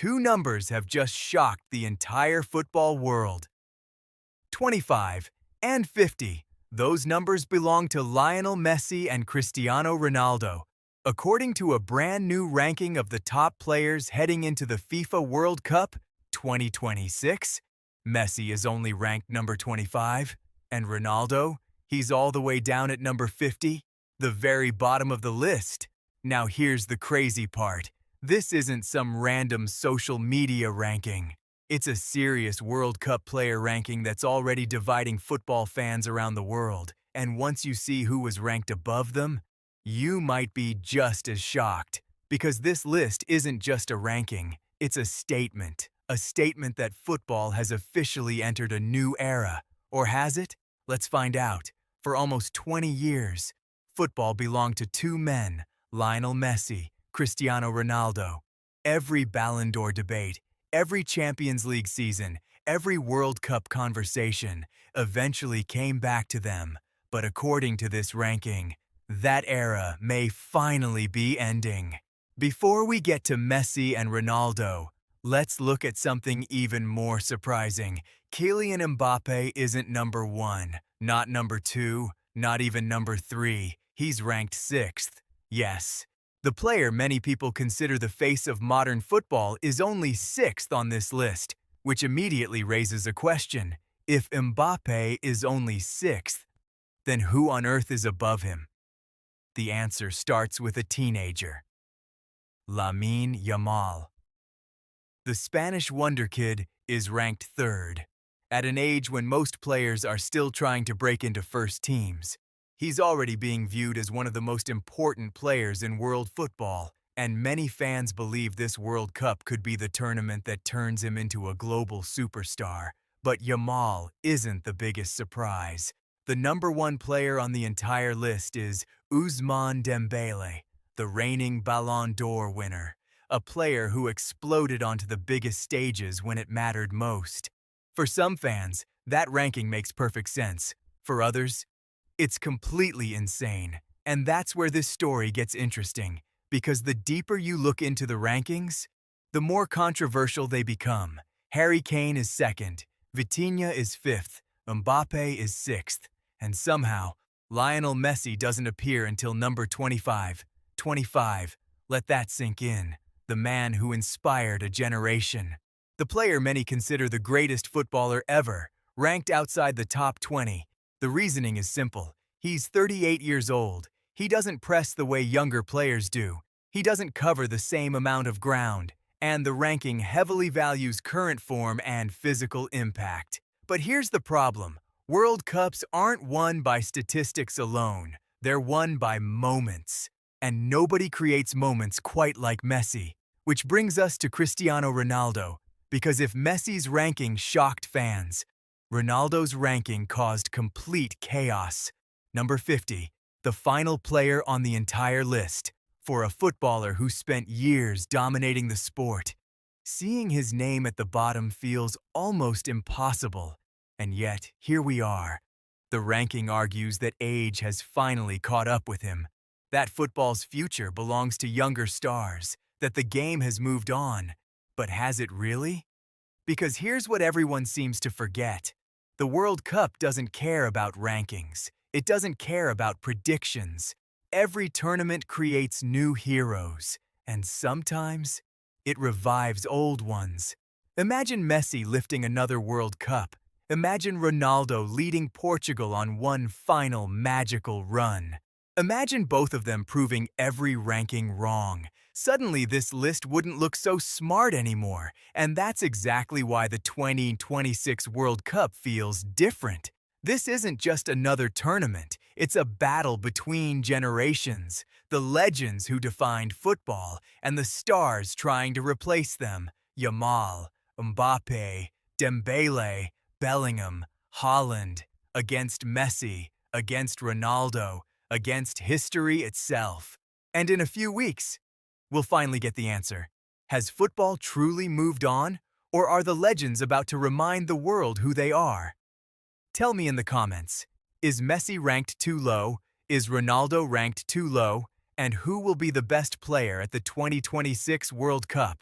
two numbers have just shocked the entire football world. 25 and 50. Those numbers belong to Lionel Messi and Cristiano Ronaldo. According to a brand new ranking of the top players heading into the FIFA World Cup 2026, Messi is only ranked number 25, and Ronaldo, he's all the way down at number 50, the very bottom of the list. Now here's the crazy part. This isn't some random social media ranking. It's a serious World Cup player ranking that's already dividing football fans around the world. And once you see who was ranked above them, you might be just as shocked. Because this list isn't just a ranking, it's a statement. A statement that football has officially entered a new era. Or has it? Let's find out. For almost 20 years, football belonged to two men, Lionel Messi, Cristiano Ronaldo. Every Ballon d'Or debate, every Champions League season, every World Cup conversation eventually came back to them. But according to this ranking, that era may finally be ending. Before we get to Messi and Ronaldo, let's look at something even more surprising. Kylian Mbappe isn't number 1, not number 2, not even number 3. He's ranked 6th. Yes, the player many people consider the face of modern football is only 6th on this list, which immediately raises a question. If Mbappe is only 6th, then who on earth is above him? The answer starts with a teenager. Lamine Yamal. The Spanish wonder kid is ranked 3rd. At an age when most players are still trying to break into first teams, he's already being viewed as one of the most important players in world football, and many fans believe this World Cup could be the tournament that turns him into a global superstar. But Yamal isn't the biggest surprise. The number 1 player on the entire list is Ousmane Dembele, the reigning Ballon d'Or winner, a player who exploded onto the biggest stages when it mattered most. For some fans, that ranking makes perfect sense. For others, it's completely insane. And that's where this story gets interesting, because the deeper you look into the rankings, the more controversial they become. Harry Kane is 2nd, Vitinha is 5th, Mbappe is 6th, and somehow, Lionel Messi doesn't appear until number 25. 25, let that sink in. The man who inspired a generation. The player many consider the greatest footballer ever, ranked outside the top 20. The reasoning is simple. He's 38 years old. He doesn't press the way younger players do. He doesn't cover the same amount of ground. And the ranking heavily values current form and physical impact. But here's the problem. World Cups aren't won by statistics alone. They're won by moments. And nobody creates moments quite like Messi. Which brings us to Cristiano Ronaldo. Because if Messi's ranking shocked fans, Ronaldo's ranking caused complete chaos. Number 50, the final player on the entire list, for a footballer who spent years dominating the sport. Seeing his name at the bottom feels almost impossible. And yet, here we are. The ranking argues that age has finally caught up with him, that football's future belongs to younger stars, that the game has moved on. But has it really? Because here's what everyone seems to forget. The World Cup doesn't care about rankings. It doesn't care about predictions. Every tournament creates new heroes, and sometimes it revives old ones. Imagine Messi lifting another World Cup. Imagine Ronaldo leading Portugal on one final magical run. Imagine both of them proving every ranking wrong. Suddenly, this list wouldn't look so smart anymore, and that's exactly why the 2026 World Cup feels different. This isn't just another tournament, it's a battle between generations, the legends who defined football and the stars trying to replace them. Yamal, Mbappe, Dembele, Bellingham, Haaland, against Messi, against Ronaldo, against history itself. And in a few weeks, we'll finally get the answer. Has football truly moved on, or are the legends about to remind the world who they are? Tell me in the comments, is Messi ranked too low? Is Ronaldo ranked too low? And who will be the best player at the 2026 World Cup?